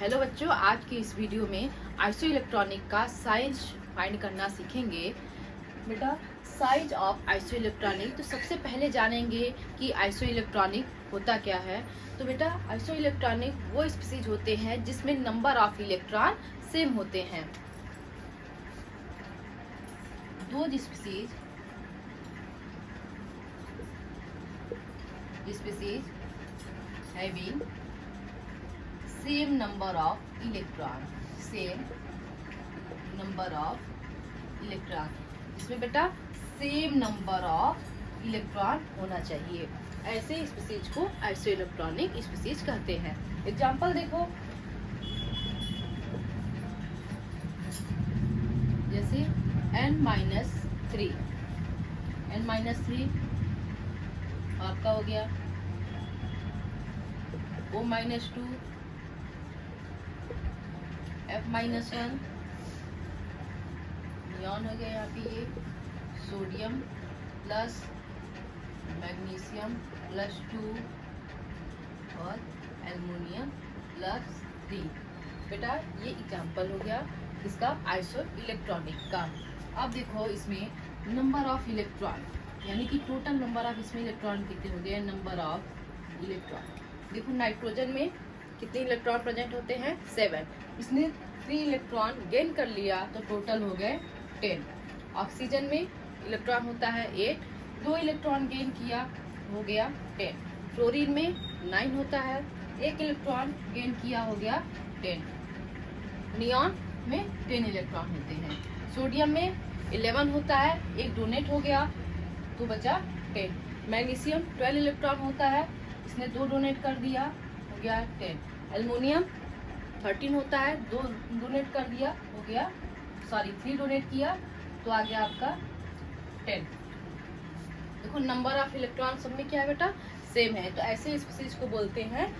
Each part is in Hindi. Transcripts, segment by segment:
हेलो बच्चों, आज की इस वीडियो में आइसो इलेक्ट्रॉनिक का साइज फाइंड करना सीखेंगे। बेटा, साइज ऑफ आइसो इलेक्ट्रॉनिक, तो सबसे पहले जानेंगे कि आइसो इलेक्ट्रॉनिक होता क्या है। तो बेटा, आइसो इलेक्ट्रॉनिक वो स्पीसीज होते हैं जिसमें नंबर ऑफ इलेक्ट्रॉन सेम होते हैं। दो species having same number of electron, इसमें बेटा सेम नंबर ऑफ इलेक्ट्रॉन होना चाहिए। ऐसे स्पीसीज को आइसो इलेक्ट्रॉनिक स्पीसीज कहते हैं। एग्जांपल देखो, जैसे n-3 आपका हो गया, O-2 F-1 नियॉन हो गया। यहाँ पे ये सोडियम प्लस मैग्नीशियम प्लस 2 और एल्युमिनियम प्लस 3। बेटा, ये एग्जांपल हो गया इसका आइसो इलेक्ट्रॉनिक का। अब देखो, इसमें नंबर ऑफ इलेक्ट्रॉन यानी कि टोटल नंबर ऑफ इसमें इलेक्ट्रॉन कितने हो गए। नंबर ऑफ इलेक्ट्रॉन देखो, नाइट्रोजन में कितने इलेक्ट्रॉन प्रेजेंट होते हैं 7। इसने 3 इलेक्ट्रॉन गेन कर लिया तो टोटल हो गए 10। ऑक्सीजन में इलेक्ट्रॉन होता है 8, 2 इलेक्ट्रॉन गेन किया हो गया 10। फ्लोरीन में 9 होता है, 1 इलेक्ट्रॉन गेन किया हो गया 10। नियॉन में 10 इलेक्ट्रॉन होते हैं। सोडियम में 11 होता है, 1 डोनेट हो गया तो बचा 10। मैग्नीशियम 12 इलेक्ट्रॉन होता है, इसने 2 डोनेट कर दिया हो गया 10। एल्युमिनियम 13 होता है, 2 डोनेट कर दिया हो गया 3 डोनेट किया तो आ गया आपका 10। देखो, नंबर ऑफ इलेक्ट्रॉन सब में क्या है बेटा, सेम है। तो ऐसे स्पीसीज को बोलते हैं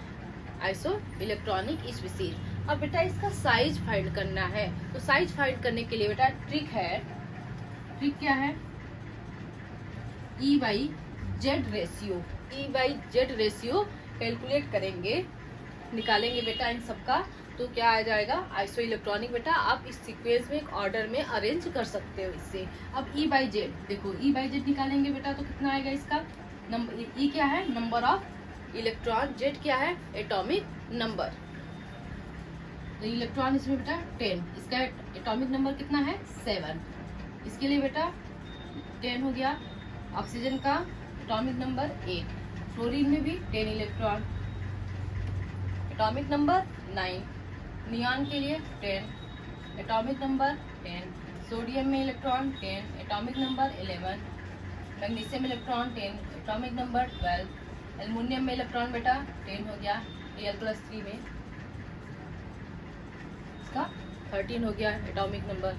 आइसो इलेक्ट्रॉनिक स्पीसीज। अब बेटा, इसका साइज फाइंड करना है। तो साइज फाइंड करने के लिए बेटा ट्रिक क्या है, E/Z रेशियो कैलकुलेट करेंगे, निकालेंगे बेटा इन सबका। तो क्या आ जाएगा आइसो इलेक्ट्रॉनिक। बेटा, आप इस सीक्वेंस में एक ऑर्डर में अरेंज कर सकते हो इससे। अब E/Z देखो, E/Z निकालेंगे बेटा तो कितना आएगा इसका नंबर। E क्या है, नंबर ऑफ इलेक्ट्रॉन, Z क्या है, एटॉमिक नंबर। तो इलेक्ट्रॉन इसमें बेटा 10, इसका एटॉमिक नंबर कितना है 7। इसके लिए बेटा 10 हो गया। ऑक्सीजन का एटॉमिक नंबर 8, फ्लोरीन में भी 10 इलेक्ट्रॉन, एटॉमिक नंबर 9। नियॉन के लिए 10, एटॉमिक नंबर 10। सोडियम में electron 10, atomic number 11। Magnesium electron 10, atomic number 12। Aluminium में इलेक्ट्रॉन बेटा 10 हो गया, Al+3 में इसका 13 हो गया एटॉमिक नंबर।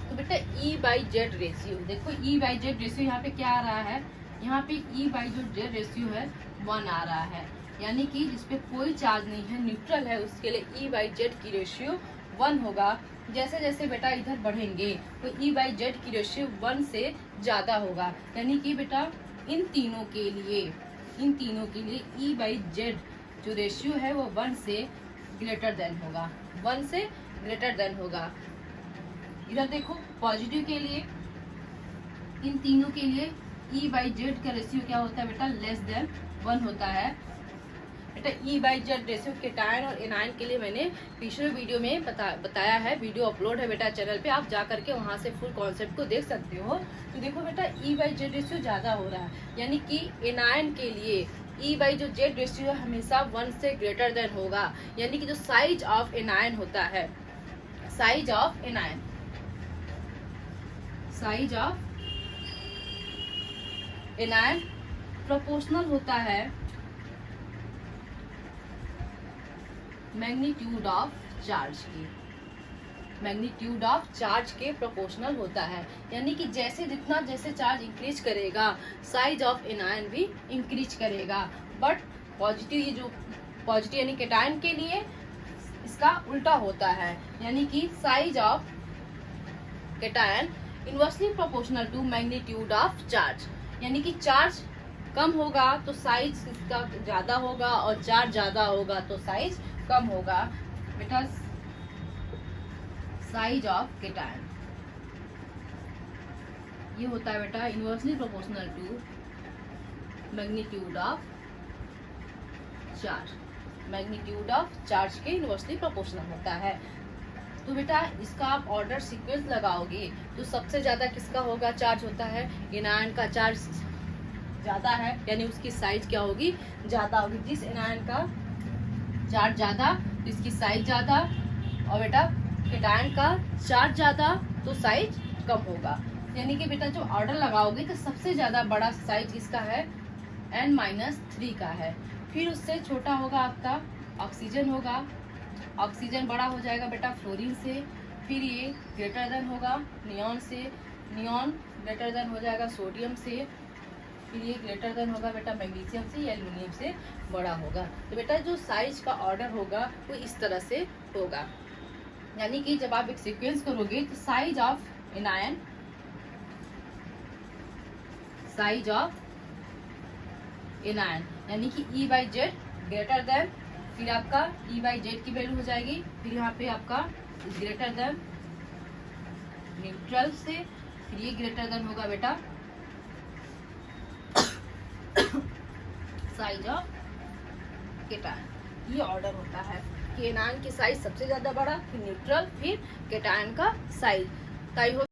तो बेटा E/Z रेशियो देखो, E/Z रेशियो यहाँ पे क्या आ रहा है, यहाँ पे E/Z रेशियो है 1 आ रहा है, यानी कि जिसपे कोई चार्ज नहीं है, न्यूट्रल है, उसके लिए E/Z की रेशियो 1 होगा। जैसे जैसे बेटा इधर बढ़ेंगे तो E/Z की रेशियो 1 से ज्यादा होगा, यानी कि बेटा इन तीनों के लिए E/Z जो रेशियो है वो 1 से ग्रेटर देन होगा, 1 से ग्रेटर देन होगा। इधर देखो, पॉजिटिव के लिए, इन तीनों के लिए E/Z का रेशियो क्या होता है बेटा, लेस देन 1 होता है। बेटा E/Z रेशियो केटायन और एनायन के लिए मैंने पिछले वीडियो में बताया है, वीडियो अपलोड है बेटा चैनल पे, आप जा करके वहां से फुल कॉन्सेप्ट को देख सकते हो। तो देखो बेटा, E/Z रेशियो ज्यादा हो रहा है, यानी कि एनायन के लिए E/Z रेशियो हमेशा 1 से ग्रेटर देन होगा, यानी कि जो साइज ऑफ एनायन होता है, साइज ऑफ एनायन प्रोपोर्शनल होता है मैग्नीट्यूड ऑफ चार्ज के प्रोपोर्शनल होता है, यानी कि जैसे चार्ज इंक्रीज करेगा साइज ऑफ एनायन भी इंक्रीज करेगा। बट पॉजिटिव यानी केटायन के लिए इसका उल्टा होता है, यानी कि size of cation inversely proportional to magnitude of charge, यानी कि चार्ज कम होगा तो साइज इसका ज्यादा होगा और चार्ज ज्यादा होगा तो साइज कम होगा। बेटा साइज ऑफ केटायन, ये होता है बेटा inversely proportional to magnitude of charge, magnitude of charge के इनवर्सली प्रोपोर्शनल होता है। तो बेटा इसका आप ऑर्डर सीक्वेंस लगाओगे तो सबसे ज्यादा किसका होगा चार्ज होता है, एनायन का चार्ज ज्यादा है, यानी उसकी साइज क्या होगी, ज्यादा होगी। जिस एनायन का चार्ज ज्यादा तो इसकी साइज ज्यादा, और बेटा केटायन का चार्ज ज्यादा तो साइज कम होगा। यानी कि बेटा जो ऑर्डर लगाओगे तो सबसे ज्यादा बड़ा साइज इसका है N-3 का है, फिर उससे छोटा होगा आपका ऑक्सीजन होगा, ऑक्सीजन बड़ा हो जाएगा बेटा फ्लोरीन से, फिर ये ग्रेटर देन होगा नियॉन से, नियॉन ग्रेटर देन हो जाएगा सोडियम से, फिर ये ग्रेटर देन होगा बेटा मैग्नीशियम से या एल्युमिनियम से बड़ा होगा। तो बेटा जो साइज का ऑर्डर होगा वो इस तरह से होगा। यानी कि जब आप एक सीक्वेंस करोगे तो size of anion, size of anion यानी कि E/Z ग्रेटर देन, फिर आपका E/Z की वैल्यू हो जाएगी, फिर यहाँ पे आपका ग्रेटर देन न्यूट्रल से, फिर ये ग्रेटर देन होगा बेटा साइज ऑफ केटायन। ये ऑर्डर होता है कि एनायन की साइज सबसे ज्यादा बड़ा, फिर न्यूट्रल, फिर केटायन का साइज।